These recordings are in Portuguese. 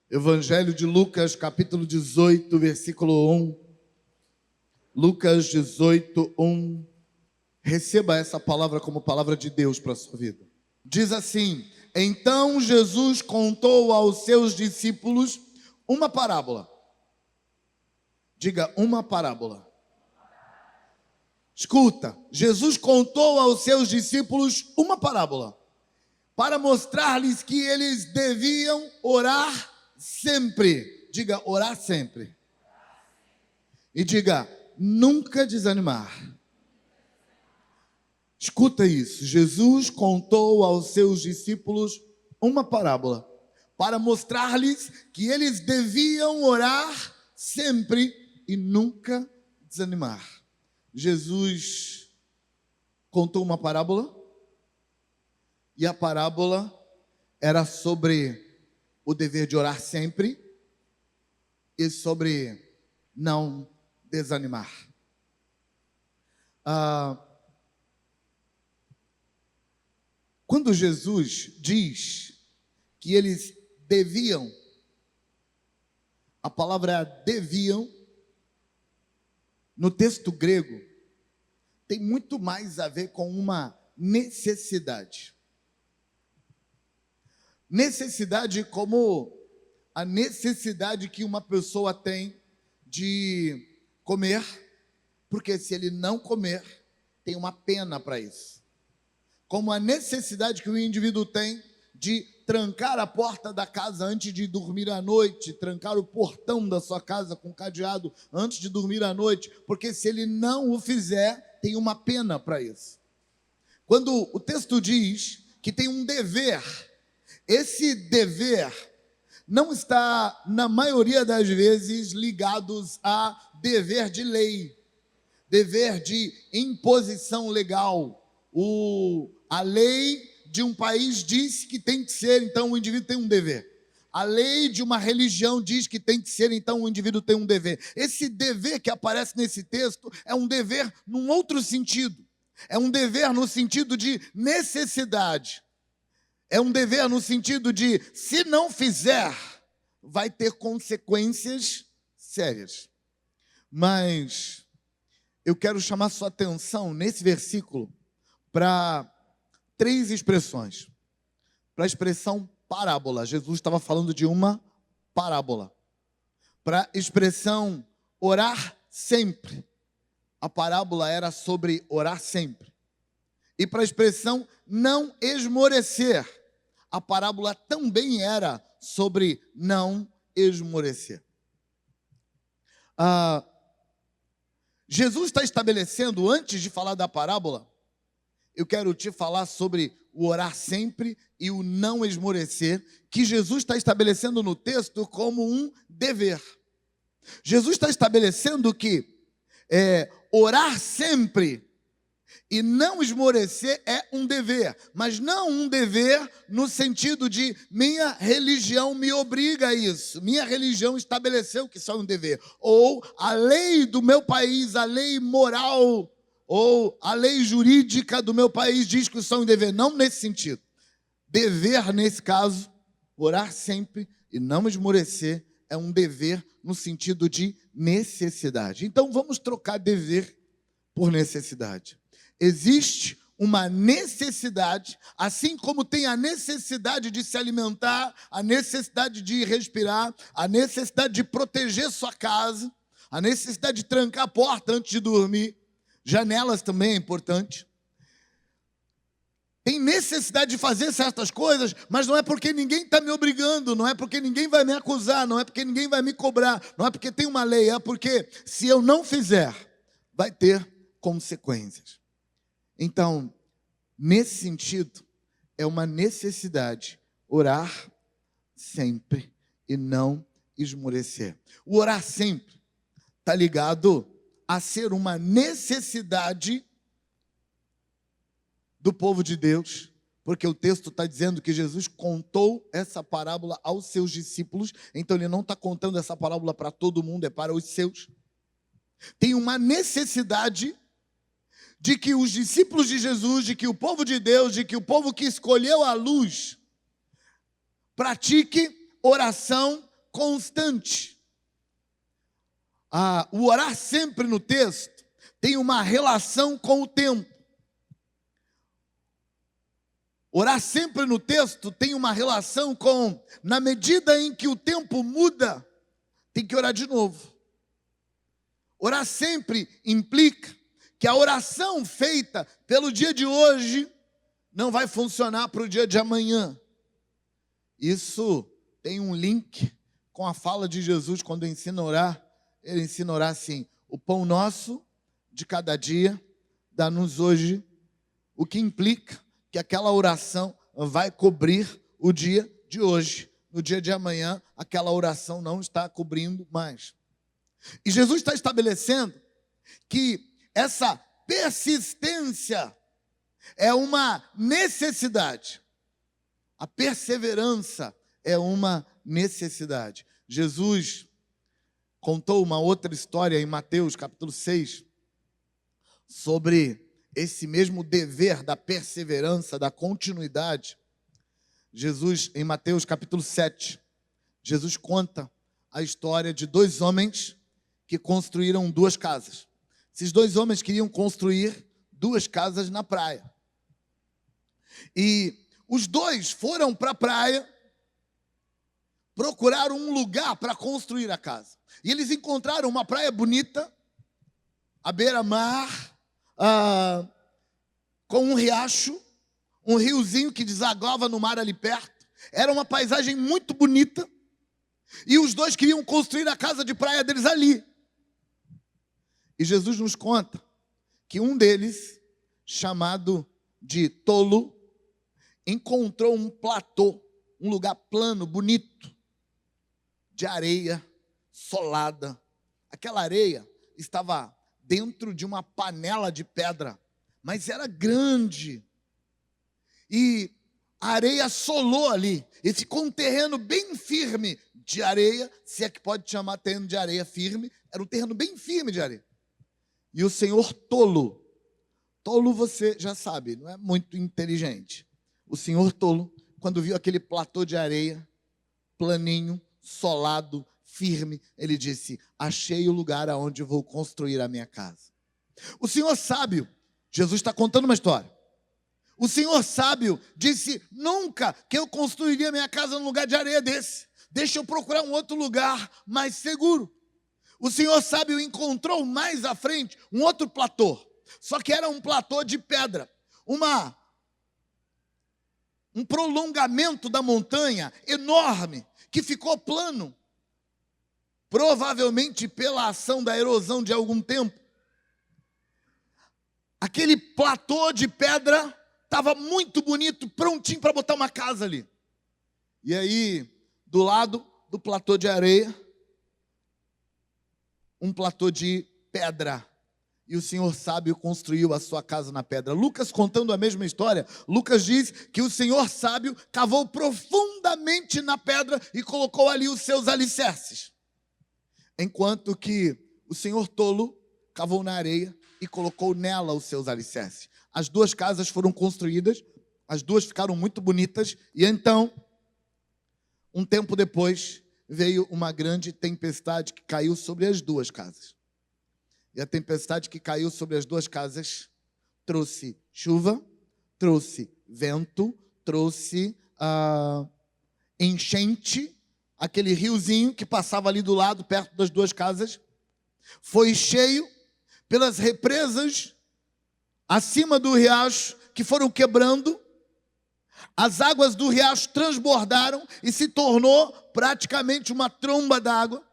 Evangelho de Lucas, capítulo 18, versículo 1. Lucas 18, 1. Receba essa palavra como palavra de Deus para a sua vida. Diz assim: então Jesus contou aos seus discípulos uma parábola. Diga, uma parábola. Escuta, Jesus contou aos seus discípulos uma parábola para mostrar-lhes que eles deviam orar sempre. Diga, orar sempre. E diga, nunca desanimar. Escuta isso. Jesus contou aos seus discípulos uma parábola para mostrar-lhes que eles deviam orar sempre e nunca desanimar. Jesus contou uma parábola e a parábola era sobre o dever de orar sempre e sobre não desanimar. Quando Jesus diz que eles deviam, a palavra deviam, no texto grego, tem muito mais a ver com uma necessidade. Necessidade como a necessidade que uma pessoa tem de comer, porque se ele não comer, tem uma pena para isso. Como a necessidade que o indivíduo tem de trancar a porta da casa antes de dormir à noite, trancar o portão da sua casa com cadeado antes de dormir à noite, porque se ele não o fizer, tem uma pena para isso. Quando o texto diz que tem um dever, esse dever não está, na maioria das vezes, ligados a dever de lei, dever de imposição legal. A lei de um país diz que tem que ser, então o indivíduo tem um dever. A lei de uma religião diz que tem que ser, então o indivíduo tem um dever. Esse dever que aparece nesse texto é um dever num outro sentido. É um dever no sentido de necessidade. É um dever no sentido de, se não fizer, vai ter consequências sérias. Mas eu quero chamar sua atenção nesse versículo para três expressões. Para a expressão parábola, Jesus estava falando de uma parábola. Para a expressão orar sempre, a parábola era sobre orar sempre. E para a expressão não esmorecer, a parábola também era sobre não esmorecer. Jesus está estabelecendo, antes de falar da parábola, eu quero te falar sobre o orar sempre e o não esmorecer, que Jesus está estabelecendo no texto como um dever. Jesus está estabelecendo que orar sempre e não esmorecer é um dever, mas não um dever no sentido de minha religião me obriga a isso, minha religião estabeleceu que isso é um dever, ou a lei do meu país, a lei moral, ou a lei jurídica do meu país diz que isso é um dever, não nesse sentido. Dever, nesse caso, orar sempre e não esmorecer, é um dever no sentido de necessidade. Então vamos trocar dever por necessidade. Existe uma necessidade, assim como tem a necessidade de se alimentar, a necessidade de respirar, a necessidade de proteger sua casa, a necessidade de trancar a porta antes de dormir, janelas também é importante. Tem necessidade de fazer certas coisas, mas não é porque ninguém está me obrigando, não é porque ninguém vai me acusar, não é porque ninguém vai me cobrar, não é porque tem uma lei, é porque se eu não fizer, vai ter consequências. Então, nesse sentido, é uma necessidade orar sempre e não esmorecer. O orar sempre está ligado a ser uma necessidade do povo de Deus, porque o texto está dizendo que Jesus contou essa parábola aos seus discípulos, então ele não está contando essa parábola para todo mundo, é para os seus. Tem uma necessidade de que os discípulos de Jesus, de que o povo de Deus, de que o povo que escolheu a luz, pratique oração constante. O orar sempre no texto tem uma relação com o tempo. Orar sempre no texto tem uma relação com, na medida em que o tempo muda, tem que orar de novo. Orar sempre implica que a oração feita pelo dia de hoje não vai funcionar para o dia de amanhã. Isso tem um link com a fala de Jesus quando ensina a orar. Ele ensina a orar assim: o pão nosso de cada dia dá-nos hoje, o que implica que aquela oração vai cobrir o dia de hoje. No dia de amanhã, aquela oração não está cobrindo mais. E Jesus está estabelecendo que essa persistência é uma necessidade. A perseverança é uma necessidade. Jesus contou uma outra história em Mateus capítulo 6 sobre esse mesmo dever da perseverança, da continuidade. Jesus, em Mateus capítulo 7, Jesus conta a história de dois homens que construíram duas casas. Esses dois homens queriam construir duas casas na praia. E os dois foram para a praia, procuraram um lugar para construir a casa. E eles encontraram uma praia bonita, à beira-mar, com um riacho, um riozinho que desaguava no mar ali perto. Era uma paisagem muito bonita. E os dois queriam construir a casa de praia deles ali. E Jesus nos conta que um deles, chamado de tolo, encontrou um platô, um lugar plano, bonito, de areia solada. Aquela areia estava dentro de uma panela de pedra, mas era grande. E a areia solou ali, e ficou um terreno bem firme de areia, se é que pode chamar terreno de areia firme, era um terreno bem firme de areia. E o senhor tolo você já sabe, não é muito inteligente. O senhor tolo, quando viu aquele platô de areia, planinho, solado, firme, ele disse: achei o lugar aonde vou construir a minha casa. O senhor sábio, Jesus está contando uma história. O senhor sábio disse: nunca que eu construiria minha casa num lugar de areia desse. Deixa eu procurar um outro lugar mais seguro. O senhor sábio encontrou mais à frente um outro platô. Só que era um platô de pedra. Um prolongamento da montanha enorme, que ficou plano. Provavelmente pela ação da erosão de algum tempo. Aquele platô de pedra estava muito bonito, prontinho para botar uma casa ali. E aí, do lado do platô de areia, um platô de pedra. E o senhor sábio construiu a sua casa na pedra. Lucas, contando a mesma história, Lucas diz que o senhor sábio cavou profundamente na pedra e colocou ali os seus alicerces. Enquanto que o senhor tolo cavou na areia e colocou nela os seus alicerces. As duas casas foram construídas, as duas ficaram muito bonitas, e então, um tempo depois, veio uma grande tempestade que caiu sobre as duas casas. E a tempestade que caiu sobre as duas casas trouxe chuva, trouxe vento, trouxe enchente, aquele riozinho que passava ali do lado, perto das duas casas, foi cheio pelas represas acima do riacho, que foram quebrando. As águas do riacho transbordaram e se tornou praticamente uma tromba d'água.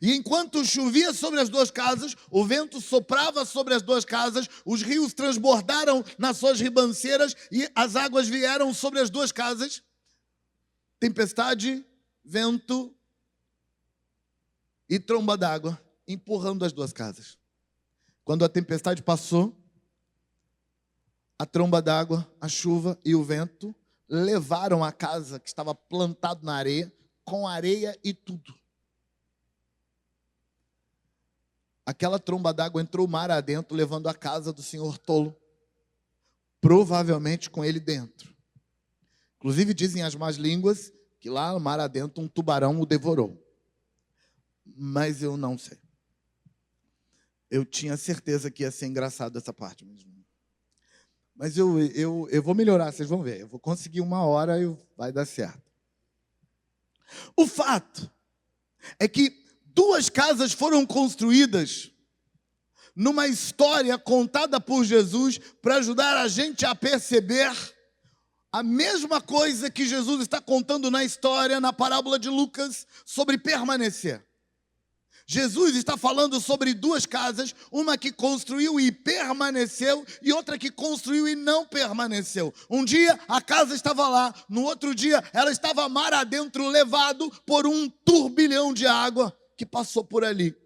E enquanto chovia sobre as duas casas, o vento soprava sobre as duas casas, os rios transbordaram nas suas ribanceiras e as águas vieram sobre as duas casas. Tempestade, vento e tromba d'água empurrando as duas casas. Quando a tempestade passou, a tromba d'água, a chuva e o vento levaram a casa que estava plantada na areia, com areia e tudo. Aquela tromba d'água entrou mar adentro, levando a casa do senhor tolo, provavelmente com ele dentro. Inclusive dizem as más línguas que lá no mar adentro um tubarão o devorou. Mas eu não sei. Eu tinha certeza que ia ser engraçado essa parte mesmo. Mas eu vou melhorar, vocês vão ver. Eu vou conseguir 1 hora e vai dar certo. O fato é que 2 casas foram construídas numa história contada por Jesus para ajudar a gente a perceber a mesma coisa que Jesus está contando na história, na parábola de Lucas, sobre permanecer. Jesus está falando sobre 2 casas, uma que construiu e permaneceu e outra que construiu e não permaneceu. Um dia a casa estava lá, no outro dia ela estava mar adentro, levado por um turbilhão de água que passou por ali.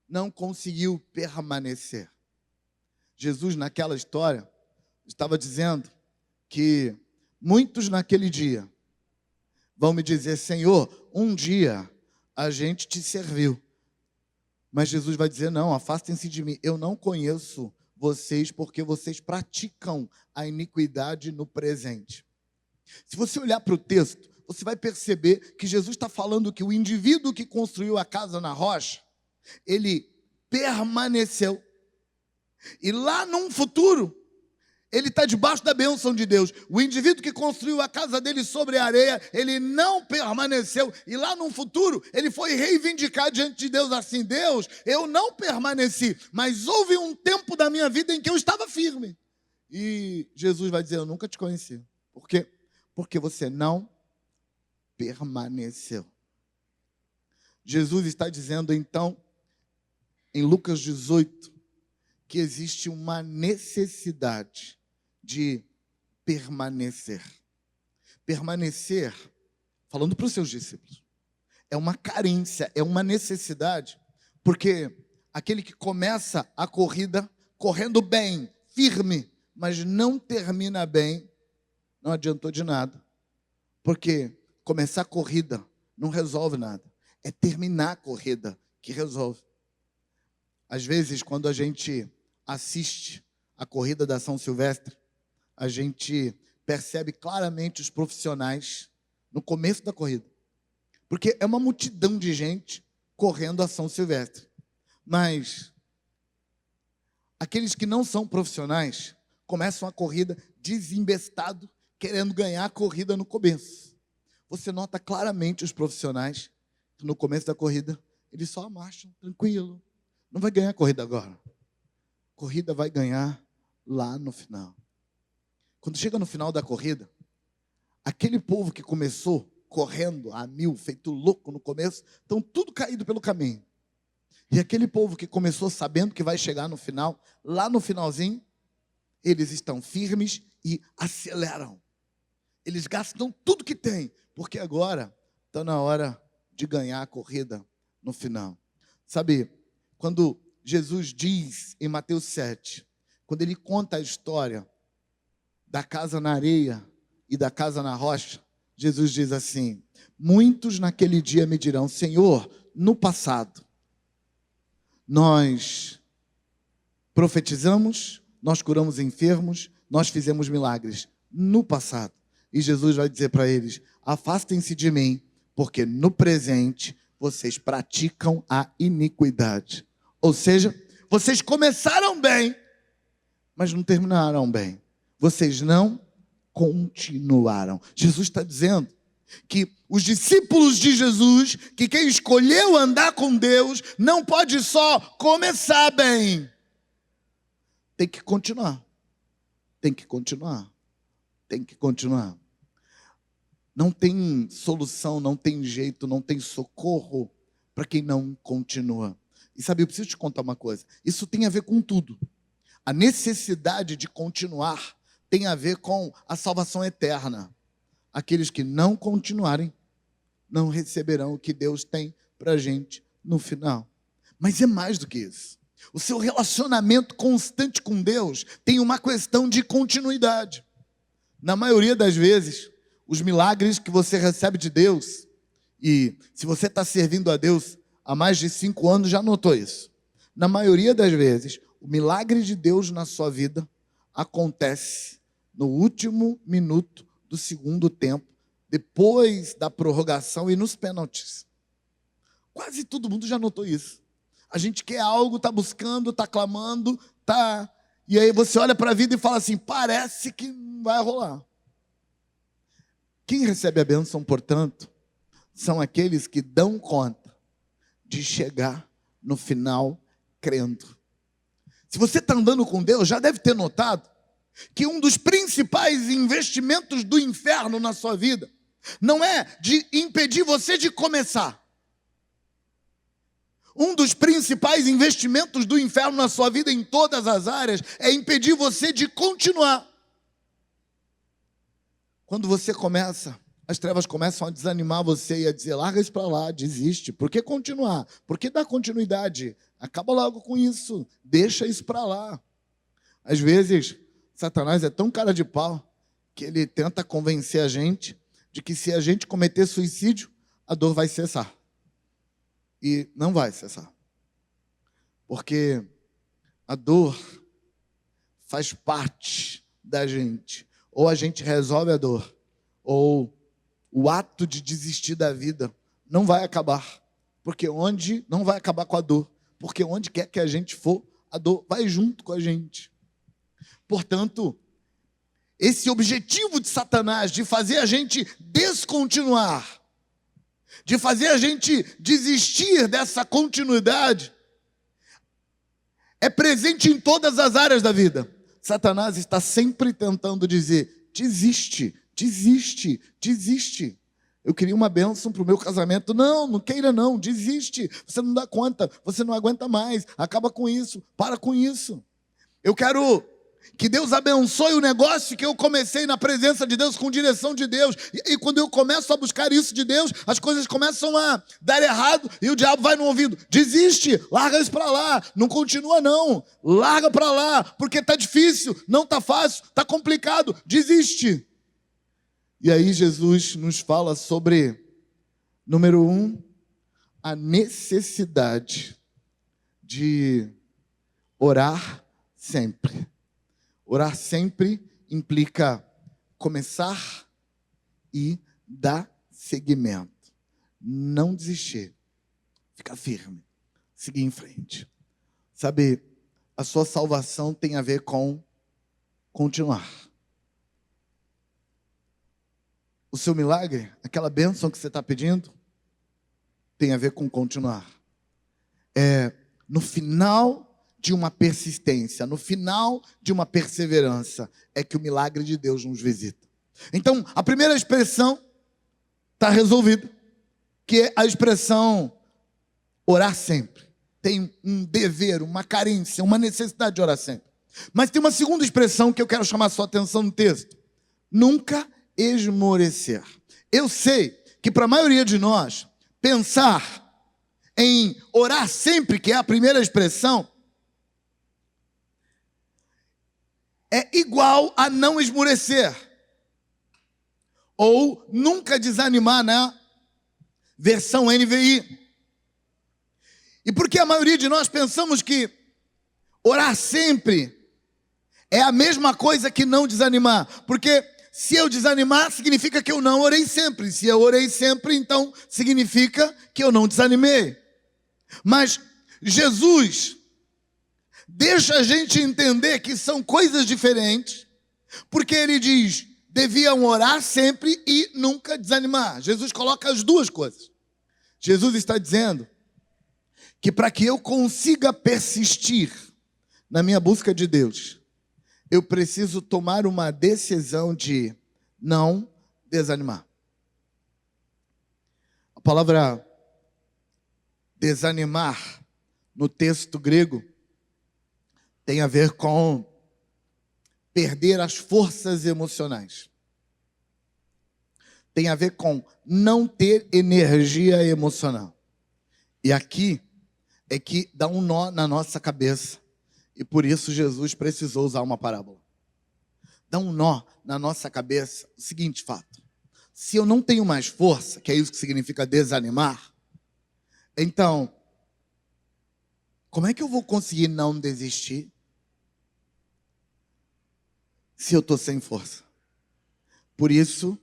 Não conseguiu permanecer. Jesus, naquela história, estava dizendo que muitos naquele dia vão me dizer: Senhor, um dia a gente te serviu. Mas Jesus vai dizer: não, afastem-se de mim. Eu não conheço vocês porque vocês praticam a iniquidade no presente. Se você olhar para o texto, você vai perceber que Jesus está falando que o indivíduo que construiu a casa na rocha, ele permaneceu. E lá num futuro, ele está debaixo da bênção de Deus. O indivíduo que construiu a casa dele sobre a areia, ele não permaneceu. E lá no futuro, ele foi reivindicar diante de Deus assim: Deus, eu não permaneci, mas houve um tempo da minha vida em que eu estava firme. E Jesus vai dizer: eu nunca te conheci. Por quê? Porque você não permaneceu. Jesus está dizendo então, em Lucas 18, que existe uma necessidade de permanecer. Permanecer, falando para os seus discípulos, é uma carência, é uma necessidade, porque aquele que começa a corrida correndo bem, firme, mas não termina bem, não adiantou de nada. Porque começar a corrida não resolve nada. É terminar a corrida que resolve. Às vezes, quando a gente assiste a corrida da São Silvestre, a gente percebe claramente os profissionais no começo da corrida. Porque é uma multidão de gente correndo a São Silvestre. Mas aqueles que não são profissionais começam a corrida desembestado, querendo ganhar a corrida no começo. Você nota claramente os profissionais que no começo da corrida eles só marcham tranquilo. Não vai ganhar a corrida agora. A corrida vai ganhar lá no final. Quando chega no final da corrida, aquele povo que começou correndo a 1000, feito louco no começo, estão tudo caído pelo caminho. E aquele povo que começou sabendo que vai chegar no final, lá no finalzinho, eles estão firmes e aceleram. Eles gastam tudo que tem, porque agora está na hora de ganhar a corrida no final. Sabe, quando Jesus diz em Mateus 7, quando ele conta a história da casa na areia e da casa na rocha, Jesus diz assim: muitos naquele dia me dirão: Senhor, no passado nós profetizamos, nós curamos enfermos, nós fizemos milagres. No passado. E Jesus vai dizer para eles: afastem-se de mim, porque no presente vocês praticam a iniquidade. Ou seja, vocês começaram bem, mas não terminaram bem. Vocês não continuaram. Jesus está dizendo que os discípulos de Jesus, que quem escolheu andar com Deus, não pode só começar bem. Tem que continuar. Tem que continuar. Tem que continuar. Não tem solução, não tem jeito, não tem socorro para quem não continua. E sabe, eu preciso te contar uma coisa. Isso tem a ver com tudo. A necessidade de continuar tem a ver com a salvação eterna. Aqueles que não continuarem não receberão o que Deus tem para a gente no final. Mas é mais do que isso. O seu relacionamento constante com Deus tem uma questão de continuidade. Na maioria das vezes, os milagres que você recebe de Deus, e se você está servindo a Deus há mais de 5 anos, já notou isso. Na maioria das vezes, o milagre de Deus na sua vida acontece no último minuto do segundo tempo, depois da prorrogação e nos pênaltis. Quase todo mundo já notou isso. A gente quer algo, está buscando, está clamando, tá. E aí você olha para a vida e fala assim, parece que não vai rolar. Quem recebe a bênção, portanto, são aqueles que dão conta de chegar no final crendo. Se você está andando com Deus, já deve ter notado que um dos principais investimentos do inferno na sua vida não é de impedir você de começar. Um dos principais investimentos do inferno na sua vida, em todas as áreas, é impedir você de continuar. Quando você começa, as trevas começam a desanimar você e a dizer, larga isso para lá, desiste. Por que continuar? Por que dar continuidade? Acaba logo com isso, deixa isso para lá. Às vezes, Satanás é tão cara de pau que ele tenta convencer a gente de que se a gente cometer suicídio, a dor vai cessar. E não vai cessar. Porque a dor faz parte da gente. Ou a gente resolve a dor, ou o ato de desistir da vida não vai acabar. Porque não vai acabar com a dor. Porque onde quer que a gente for, a dor vai junto com a gente. Portanto, esse objetivo de Satanás de fazer a gente descontinuar, de fazer a gente desistir dessa continuidade, é presente em todas as áreas da vida. Satanás está sempre tentando dizer, desiste, desiste, desiste. Eu queria uma bênção para o meu casamento. Não, não queira não, desiste. Você não dá conta, você não aguenta mais. Acaba com isso, para com isso. Eu quero que Deus abençoe o negócio que eu comecei na presença de Deus, com direção de Deus. E quando eu começo a buscar isso de Deus, as coisas começam a dar errado e o diabo vai no ouvido. Desiste, larga isso para lá, não continua não. Larga para lá, porque está difícil, não está fácil, está complicado, desiste. E aí Jesus nos fala sobre, número 1, a necessidade de orar sempre. Orar sempre implica começar e dar seguimento. Não desistir. Ficar firme. Seguir em frente. Sabe, a sua salvação tem a ver com continuar. O seu milagre, aquela bênção que você está pedindo, tem a ver com continuar. No final de uma persistência, no final de uma perseverança, é que o milagre de Deus nos visita. Então, a primeira expressão está resolvida, que é a expressão orar sempre. Tem um dever, uma carência, uma necessidade de orar sempre. Mas tem uma segunda expressão que eu quero chamar a sua atenção no texto. Nunca esmorecer. Eu sei que para a maioria de nós, pensar em orar sempre, que é a primeira expressão, é igual a não esmorecer. Ou nunca desanimar na versão NVI. E por que a maioria de nós pensamos que orar sempre é a mesma coisa que não desanimar? Porque se eu desanimar, significa que eu não orei sempre. Se eu orei sempre, então significa que eu não desanimei. Mas Jesus deixa a gente entender que são coisas diferentes, porque ele diz, deviam orar sempre e nunca desanimar. Jesus coloca as duas coisas. Jesus está dizendo que para que eu consiga persistir na minha busca de Deus, eu preciso tomar uma decisão de não desanimar. A palavra desanimar no texto grego tem a ver com perder as forças emocionais. Tem a ver com não ter energia emocional. E aqui é que dá um nó na nossa cabeça. E por isso Jesus precisou usar uma parábola. Dá um nó na nossa cabeça o seguinte fato. Se eu não tenho mais força, que é isso que significa desanimar, então, como é que eu vou conseguir não desistir se eu estou sem força? Por isso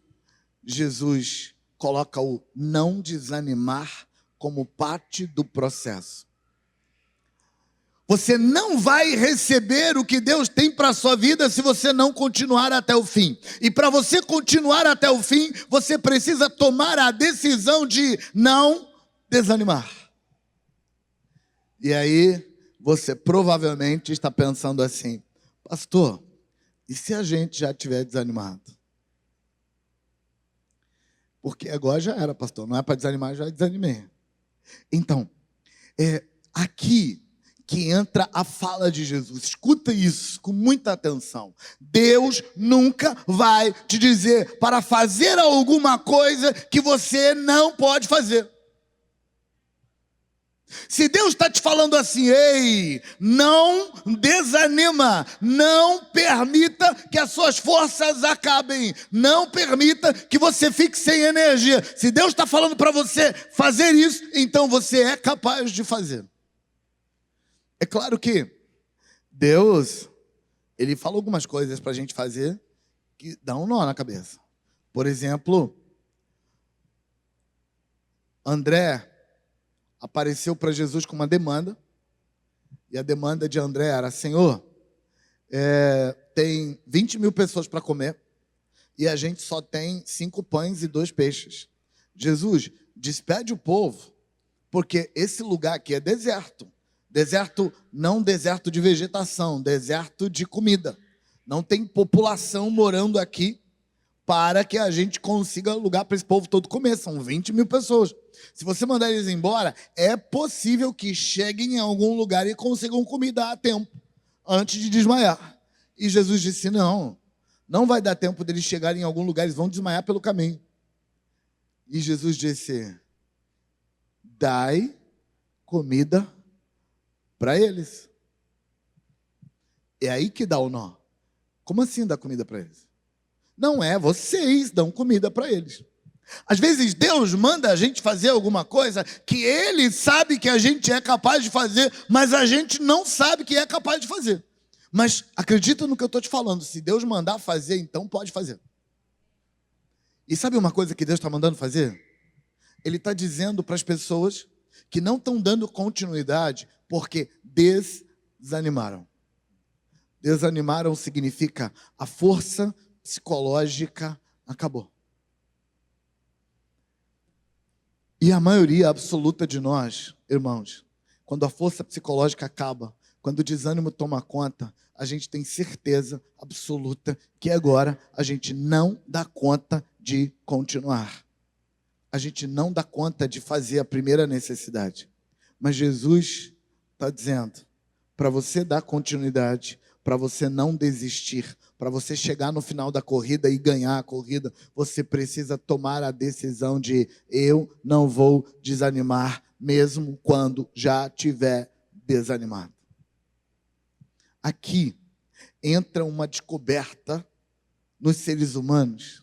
Jesus coloca o não desanimar como parte do processo. Você não vai receber o que Deus tem para a sua vida se você não continuar até o fim. E para você continuar até o fim, você precisa tomar a decisão de não desanimar. E aí, você provavelmente está pensando assim: pastor, e se a gente já estiver desanimado? Porque agora já era, pastor, não é para desanimar, já desanimei. Então, aqui que entra a fala de Jesus. Escuta isso com muita atenção. Deus nunca vai te dizer para fazer alguma coisa que você não pode fazer. Se Deus está te falando assim: ei, não desanima, não permita que as suas forças acabem, não permita que você fique sem energia. Se Deus está falando para você fazer isso, então você é capaz de fazer. É claro que Deus, Ele fala algumas coisas para a gente fazer que dá um nó na cabeça. Por exemplo, André apareceu para Jesus com uma demanda, e a demanda de André era: Senhor, tem 20 mil pessoas para comer, e a gente só tem 5 pães e 2 peixes. Jesus, despede o povo, porque esse lugar aqui é deserto. Deserto, não deserto de vegetação, deserto de comida. Não tem população morando aqui para que a gente consiga lugar para esse povo todo comer. São 20 mil pessoas. Se você mandar eles embora, é possível que cheguem em algum lugar e consigam comida a tempo, antes de desmaiar. E Jesus disse: não vai dar tempo deles chegarem em algum lugar, eles vão desmaiar pelo caminho. E Jesus disse: dai comida para eles. É aí que dá o nó. Como assim dar comida para eles? Não é, vocês dão comida para eles. Às vezes Deus manda a gente fazer alguma coisa que Ele sabe que a gente é capaz de fazer, mas a gente não sabe que é capaz de fazer. Mas acredita no que eu estou te falando: se Deus mandar fazer, então pode fazer. E sabe uma coisa que Deus está mandando fazer? Ele está dizendo para as pessoas que não estão dando continuidade porque desanimaram. Desanimaram significa a força psicológica acabou. E a maioria absoluta de nós, irmãos, quando a força psicológica acaba, quando o desânimo toma conta, a gente tem certeza absoluta que agora a gente não dá conta de continuar. A gente não dá conta de fazer a primeira necessidade. Mas Jesus está dizendo, para você dar continuidade, para você não desistir, para você chegar no final da corrida e ganhar a corrida, você precisa tomar a decisão de: eu não vou desanimar, mesmo quando já tiver desanimado. Aqui entra uma descoberta nos seres humanos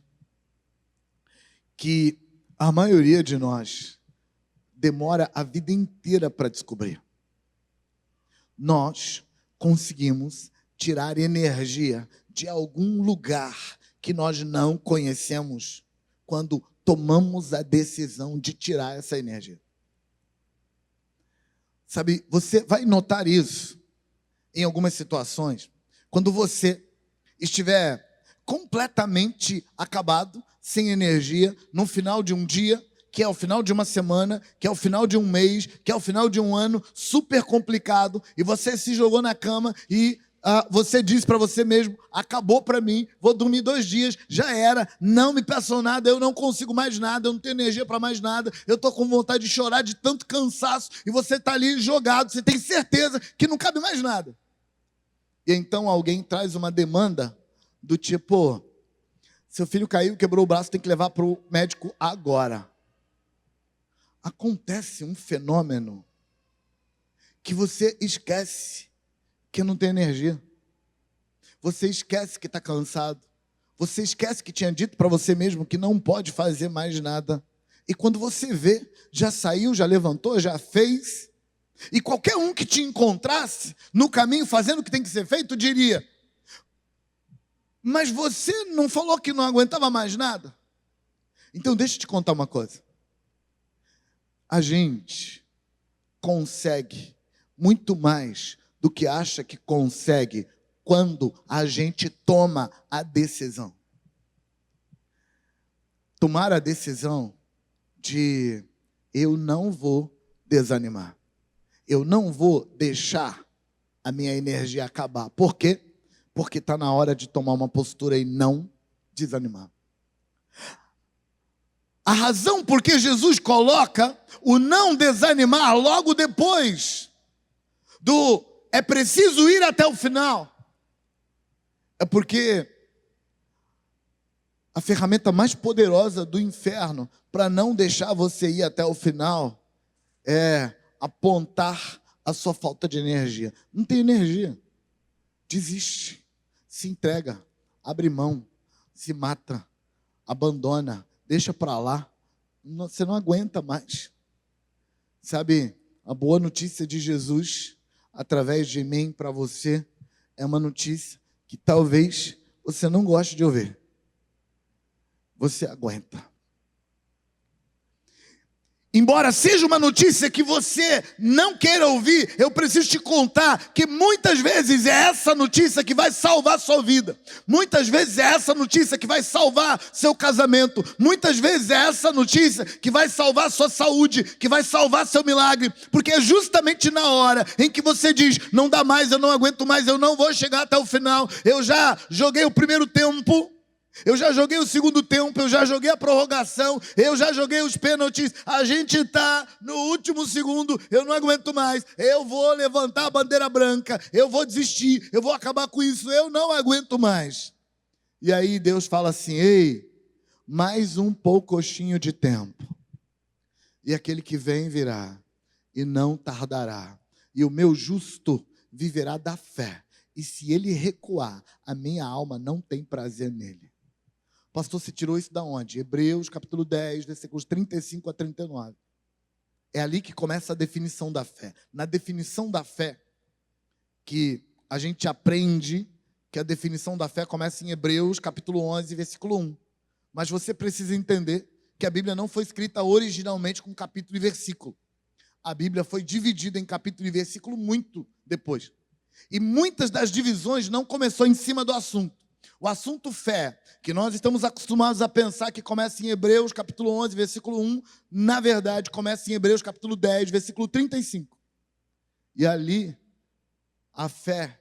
que a maioria de nós demora a vida inteira para descobrir. Nós conseguimos tirar energia de algum lugar que nós não conhecemos quando tomamos a decisão de tirar essa energia. Sabe, você vai notar isso em algumas situações. Quando você estiver completamente acabado, sem energia, no final de um dia, que é o final de uma semana, que é o final de um mês, que é o final de um ano, super complicado, e você se jogou na cama e você disse para você mesmo: acabou para mim, vou dormir 2 dias, já era, não me peçam nada, eu não consigo mais nada, eu não tenho energia para mais nada, eu estou com vontade de chorar de tanto cansaço, e você está ali jogado, você tem certeza que não cabe mais nada. E então alguém traz uma demanda do tipo: seu filho caiu, quebrou o braço, tem que levar para o médico agora. Acontece um fenômeno que você esquece que não tem energia. Você esquece que está cansado. Você esquece que tinha dito para você mesmo que não pode fazer mais nada. E quando você vê, já saiu, já levantou, já fez. E qualquer um que te encontrasse no caminho fazendo o que tem que ser feito, diria: mas você não falou que não aguentava mais nada? Então deixa eu te contar uma coisa. A gente consegue muito mais do que acha que consegue quando a gente toma a decisão. Tomar a decisão de eu não vou desanimar. Eu não vou deixar a minha energia acabar. Por quê? Porque está na hora de tomar uma postura e não desanimar. A razão por que Jesus coloca o não desanimar logo depois do é preciso ir até o final, é porque a ferramenta mais poderosa do inferno para não deixar você ir até o final é apontar a sua falta de energia. Não tem energia. Desiste, se entrega, abre mão, se mata, abandona, deixa para lá. Você não aguenta mais. Sabe, a boa notícia de Jesus, através de mim para você, é uma notícia que talvez você não goste de ouvir. Você aguenta. Embora seja uma notícia que você não queira ouvir, eu preciso te contar que muitas vezes é essa notícia que vai salvar sua vida. Muitas vezes é essa notícia que vai salvar seu casamento. Muitas vezes é essa notícia que vai salvar sua saúde, que vai salvar seu milagre. Porque é justamente na hora em que você diz, não dá mais, eu não aguento mais, eu não vou chegar até o final. Eu já joguei o primeiro tempo. Eu já joguei o segundo tempo, eu já joguei a prorrogação, eu já joguei os pênaltis, a gente está no último segundo, eu não aguento mais, eu vou levantar a bandeira branca, eu vou desistir, eu vou acabar com isso, eu não aguento mais. E aí Deus fala assim, ei, mais um poucochinho de tempo, e aquele que vem virá, e não tardará, e o meu justo viverá da fé, e se ele recuar, a minha alma não tem prazer nele. Pastor, você tirou isso da onde? Hebreus, capítulo 10, versículos 35 a 39. É ali que começa a definição da fé. Na definição da fé, que a gente aprende que a definição da fé começa em Hebreus, capítulo 11, versículo 1. Mas você precisa entender que a Bíblia não foi escrita originalmente com capítulo e versículo. A Bíblia foi dividida em capítulo e versículo muito depois. E muitas das divisões não começou em cima do assunto. O assunto fé, que nós estamos acostumados a pensar que começa em Hebreus, capítulo 11, versículo 1, na verdade, começa em Hebreus, capítulo 10, versículo 35. E ali, a fé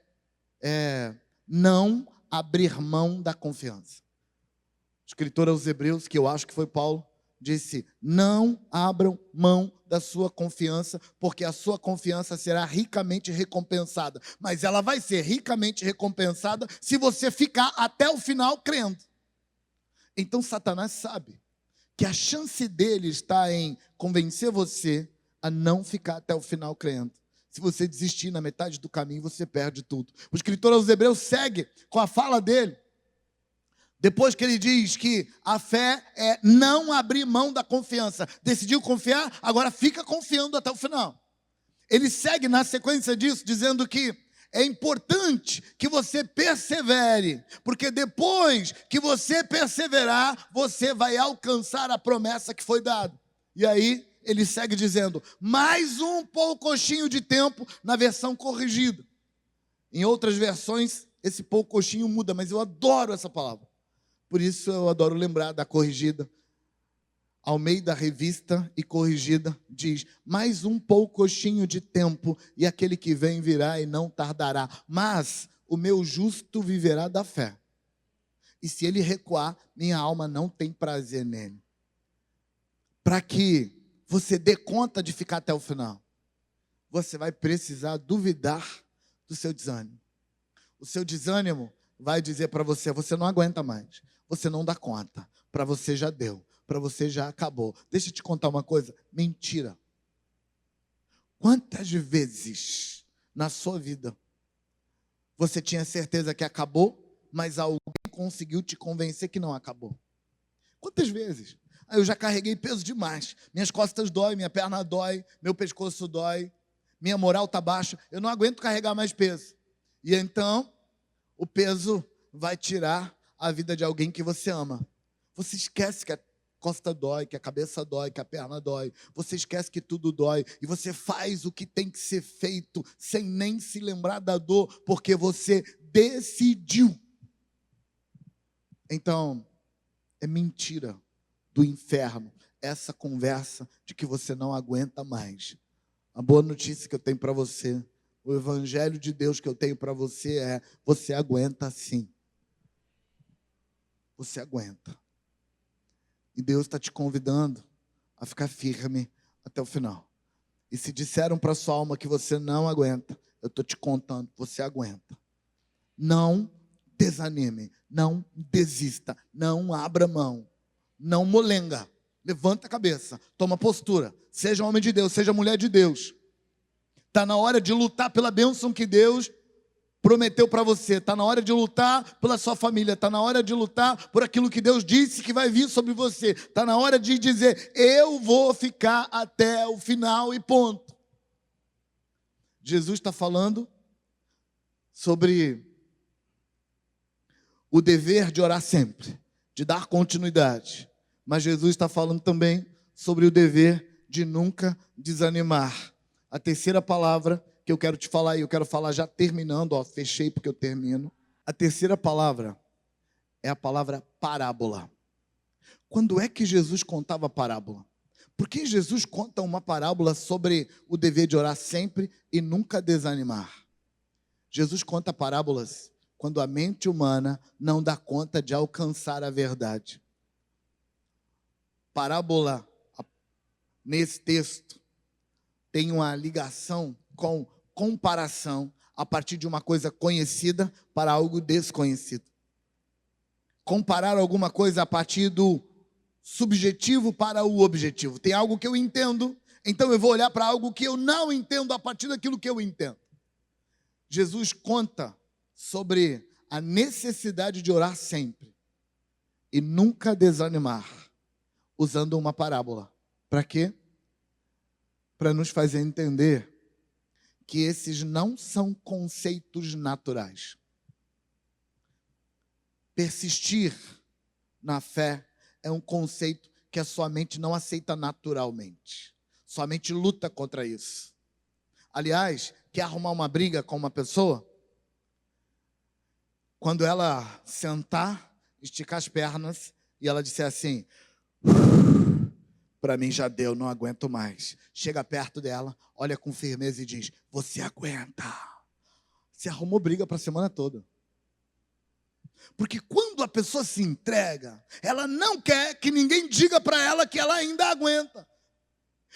é não abrir mão da confiança. O escritor aos Hebreus, que eu acho que foi Paulo, disse, não abram mão da sua confiança, porque a sua confiança será ricamente recompensada. Mas ela vai ser ricamente recompensada se você ficar até o final crendo. Então Satanás sabe que a chance dele está em convencer você a não ficar até o final crendo. Se você desistir na metade do caminho, você perde tudo. O escritor aos Hebreus segue com a fala dele. Depois que ele diz que a fé é não abrir mão da confiança. Decidiu confiar, agora fica confiando até o final. Ele segue na sequência disso, dizendo que é importante que você persevere, porque depois que você perseverar, você vai alcançar a promessa que foi dada. E aí, ele segue dizendo, mais um poucochinho de tempo na versão corrigida. Em outras versões, esse poucochinho muda, mas eu adoro essa palavra. Por isso eu adoro lembrar da corrigida. Almeida Revista e Corrigida diz, mais um poucochinho de tempo e aquele que vem virá e não tardará. Mas o meu justo viverá da fé. E se ele recuar, minha alma não tem prazer nele. Para que você dê conta de ficar até o final, você vai precisar duvidar do seu desânimo. O seu desânimo vai dizer para você, você não aguenta mais. Você não dá conta. Para você já deu. Para você já acabou. Deixa eu te contar uma coisa. Mentira. Quantas vezes na sua vida você tinha certeza que acabou, mas alguém conseguiu te convencer que não acabou? Quantas vezes? Eu já carreguei peso demais. Minhas costas doem, minha perna dói, meu pescoço dói, minha moral está baixa. Eu não aguento carregar mais peso. E então, o peso vai tirar a vida de alguém que você ama. Você esquece que costa dói, que a cabeça dói, que a perna dói. Você esquece que tudo dói e você faz o que tem que ser feito sem nem se lembrar da dor, porque você decidiu. Então, é mentira do inferno essa conversa de que você não aguenta mais. A boa notícia que eu tenho para você, o evangelho de Deus que eu tenho para você é: você aguenta sim. Você aguenta. E Deus está te convidando a ficar firme até o final. E se disseram para sua alma que você não aguenta, eu estou te contando, você aguenta. Não desanime, não desista, não abra mão, não molenga. Levanta a cabeça, toma postura, seja homem de Deus, seja mulher de Deus. Está na hora de lutar pela bênção que Deus prometeu para você. Está na hora de lutar pela sua família. Está na hora de lutar por aquilo que Deus disse que vai vir sobre você. Está na hora de dizer: eu vou ficar até o final e ponto. Jesus está falando sobre o dever de orar sempre, de dar continuidade. Mas Jesus está falando também sobre o dever de nunca desanimar. A terceira palavra que eu quero te falar, e eu quero falar já terminando, fechei porque eu termino. A terceira palavra é a palavra parábola. Quando é que Jesus contava parábola? Por que Jesus conta uma parábola sobre o dever de orar sempre e nunca desanimar? Jesus conta parábolas quando a mente humana não dá conta de alcançar a verdade. Parábola, nesse texto, tem uma ligação com comparação a partir de uma coisa conhecida para algo desconhecido. Comparar alguma coisa a partir do subjetivo para o objetivo. Tem algo que eu entendo, então eu vou olhar para algo que eu não entendo a partir daquilo que eu entendo. Jesus conta sobre a necessidade de orar sempre e nunca desanimar, usando uma parábola. Para quê? Para nos fazer entender que esses não são conceitos naturais. Persistir na fé é um conceito que a sua mente não aceita naturalmente. Sua mente luta contra isso. Aliás, quer arrumar uma briga com uma pessoa? Quando ela sentar, esticar as pernas e ela disser assim: para mim já deu, não aguento mais. Chega perto dela, olha com firmeza e diz: você aguenta. Você arrumou briga para a semana toda. Porque quando a pessoa se entrega, ela não quer que ninguém diga para ela que ela ainda aguenta.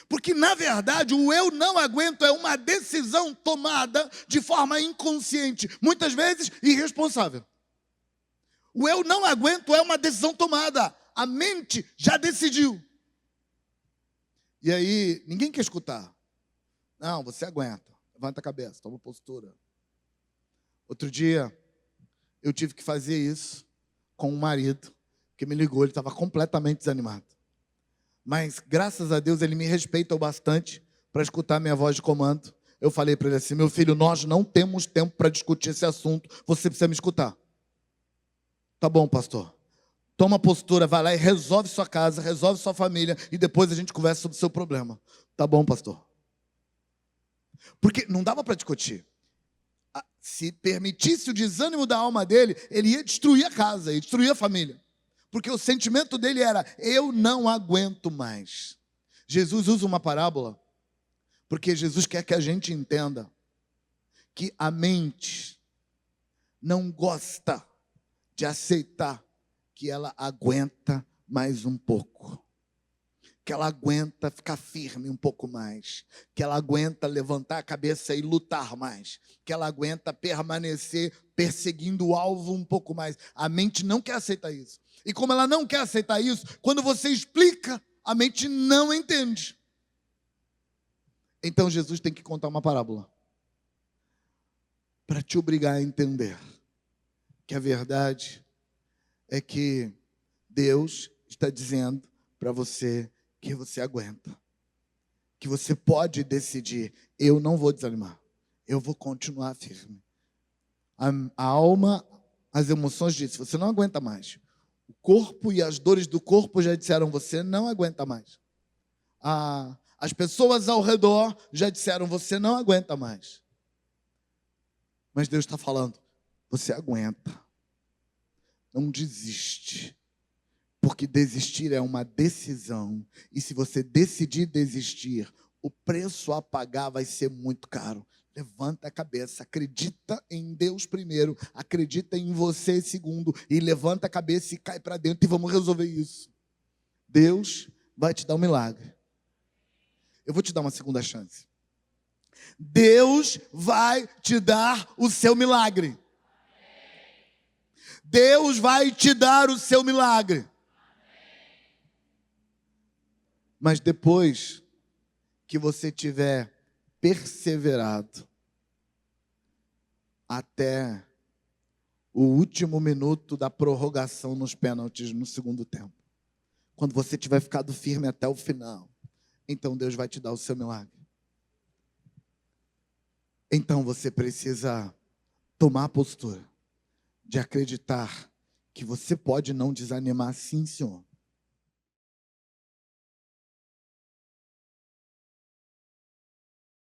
Porque, na verdade, o eu não aguento é uma decisão tomada de forma inconsciente, muitas vezes irresponsável. O eu não aguento é uma decisão tomada, a mente já decidiu. E aí, ninguém quer escutar. Não, você aguenta. Levanta a cabeça, toma postura. Outro dia, eu tive que fazer isso com um marido que me ligou, ele estava completamente desanimado. Mas, graças a Deus, ele me respeita o bastante para escutar minha voz de comando. Eu falei para ele assim: meu filho, nós não temos tempo para discutir esse assunto, você precisa me escutar. Tá bom, pastor. Toma postura, vai lá e resolve sua casa, resolve sua família e depois a gente conversa sobre o seu problema. Tá bom, pastor. Porque não dava para discutir. Se permitisse o desânimo da alma dele, ele ia destruir a casa, ia destruir a família. Porque o sentimento dele era: eu não aguento mais. Jesus usa uma parábola porque Jesus quer que a gente entenda que a mente não gosta de aceitar que ela aguenta mais um pouco, que ela aguenta ficar firme um pouco mais, que ela aguenta levantar a cabeça e lutar mais, que ela aguenta permanecer perseguindo o alvo um pouco mais. A mente não quer aceitar isso. E como ela não quer aceitar isso, quando você explica, a mente não entende. Então Jesus tem que contar uma parábola para te obrigar a entender que a verdade é que Deus está dizendo para você que você aguenta, que você pode decidir: eu não vou desanimar, eu vou continuar firme. A alma, as emoções dizem: você não aguenta mais. O corpo e as dores do corpo já disseram, você não aguenta mais. As pessoas ao redor já disseram, você não aguenta mais. Mas Deus está falando, você aguenta. Não desiste. Porque desistir é uma decisão. E se você decidir desistir, o preço a pagar vai ser muito caro. Levanta a cabeça, acredita em Deus primeiro, acredita em você segundo, e levanta a cabeça e cai para dentro e vamos resolver isso. Deus vai te dar um milagre. Eu vou te dar uma segunda chance. Deus vai te dar o seu milagre. Deus vai te dar o seu milagre. Mas depois que você tiver perseverado até o último minuto da prorrogação nos pênaltis no segundo tempo, quando você tiver ficado firme até o final, então Deus vai te dar o seu milagre. Então você precisa tomar a postura de acreditar que você pode não desanimar, sim, Senhor.